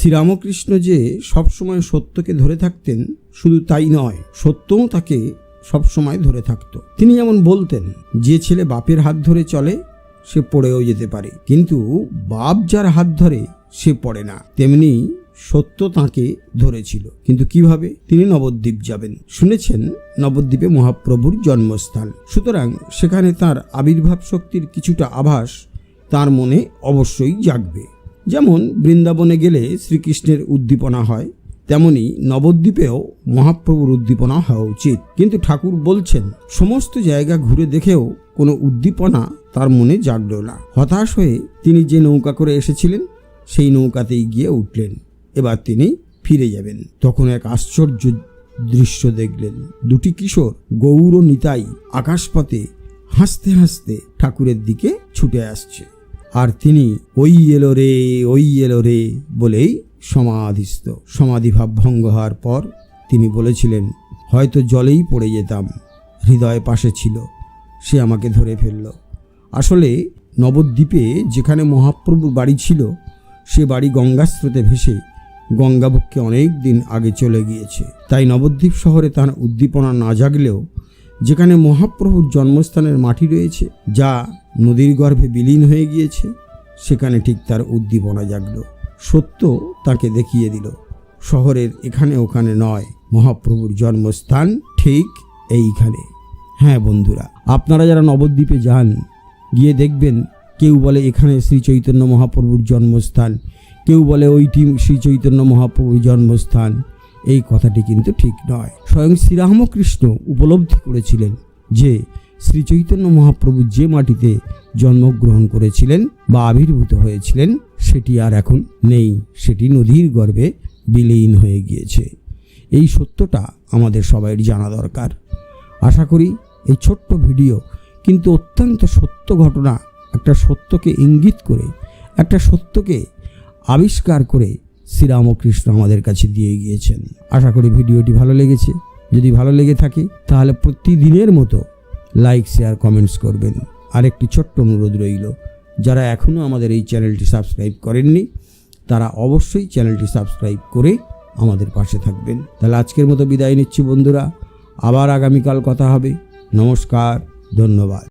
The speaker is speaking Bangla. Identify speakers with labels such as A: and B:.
A: শ্রীরামকৃষ্ণ যে সবসময় সত্যকে ধরে থাকতেন, শুধু তাই নয়, সত্যও তাকে সবসময় ধরে থাকত। তিনি যেমন বলতেন, যে ছেলে বাপের হাত ধরে চলে সে পড়েও যেতে পারে, কিন্তু বাপ যার হাত ধরে সে পড়ে না। তেমনি সত্য তাঁকে ধরেছিল। কিন্তু কিভাবে? তিনি নবদ্বীপ যাবেন, শুনেছেন নবদ্বীপে মহাপ্রভুর জন্মস্থান, সুতরাং সেখানে তার আবির্ভাব শক্তির কিছুটা আভাস তার মনে অবশ্যই জাগবে। যেমন বৃন্দাবনে গেলে শ্রীকৃষ্ণের উদ্দীপনা হয়, তেমনি নবদ্বীপেও মহাপ্রভুর উদ্দীপনা হওয়া উচিত। কিন্তু ঠাকুর বলছেন, সমস্ত জায়গা ঘুরে দেখেও কোনো উদ্দীপনা তার মনে জাগল না। হতাশ হয়ে তিনি যে নৌকা করে এসেছিলেন সেই নৌকাতেই গিয়ে উঠলেন। এবার তিনি ফিরে যাবেন। তখন এক আশ্চর্য দৃশ্য দেখলেন। দুটি কিশোর গৌর নিতাই আকাশপথে হাসতে হাসতে ঠাকুরের দিকে ছুটে আসছে, আর তিনি ওই এলো রে, ওই এলো রে বলেই সমাধিস্থ। সমাধিভাব ভঙ্গ হওয়ার পর তিনি বলেছিলেন, হয়তো জলেই পড়ে যেতাম, হৃদয় পাশে ছিল, সে আমাকে ধরে ফেলল। আসলে নবদ্বীপে যেখানে মহাপ্রভুর বাড়ি ছিল, সে বাড়ি গঙ্গা স্রোতে ভেসে গঙ্গাবক্ষে অনেক দিন আগে চলে গিয়েছে। তাই নবদ্বীপ শহরে তার উদ্দীপনা না জাগলেও যেখানে মহাপ্রভুর জন্মস্থানের মাটি রয়েছে, যা নদীর গর্ভে বিলীন হয়ে গিয়েছে, সেখানে ঠিক তার উদ্দীপনা জাগল। সত্য তাকে দেখিয়ে দিল, শহরের এখানে ওখানে নয়, মহাপ্রভুর জন্মস্থান ঠিক এইখানে। হ্যাঁ বন্ধুরা, আপনারা যারা নবদ্বীপে যান, গিয়ে দেখবেন, কেউ বলে এখানে শ্রী চৈতন্য মহাপ্রভুর জন্মস্থান, কেউ বলে ওইটি শ্রী চৈতন্য মহাপ্রভুর জন্মস্থান। এই কথাটি কিন্তু ঠিক নয়। স্বয়ং শ্রীরামকৃষ্ণ উপলব্ধি করেছিলেন যে শ্রী চৈতন্য মহাপ্রভু যে মাটিতে জন্মগ্রহণ করেছিলেন বা আবির্ভূত হয়েছিলেন, সেটি আর এখন নেই, সেটি নদীর গর্ভে বিলীন হয়ে গিয়েছে। এই সত্যটা আমাদের সবাই জানা দরকার। আশা করি এই ছোট্ট ভিডিও কিন্তু অত্যন্ত সত্য ঘটনা, একটা সত্যকে ইঙ্গিত করে, একটা সত্যকে আবিষ্কার করে শ্রীরামকৃষ্ণ আমাদের কাছে দিয়ে গিয়েছেন। আশা করি ভিডিওটি ভালো লেগেছে। যদি ভালো লেগে থাকে তাহলে প্রতিদিনের মতো লাইক, শেয়ার, কমেন্টস করবেন। আরেকটি ছোট্ট অনুরোধ রইল, যারা এখনও আমাদের এই চ্যানেলটি সাবস্ক্রাইব করেননি, তারা অবশ্যই চ্যানেলটি সাবস্ক্রাইব করে আমাদের পাশে থাকবেন। তাহলে আজকের মতো বিদায় নিচ্ছি বন্ধুরা, আবার আগামীকাল কথা হবে। নমস্কার, ধন্যবাদ।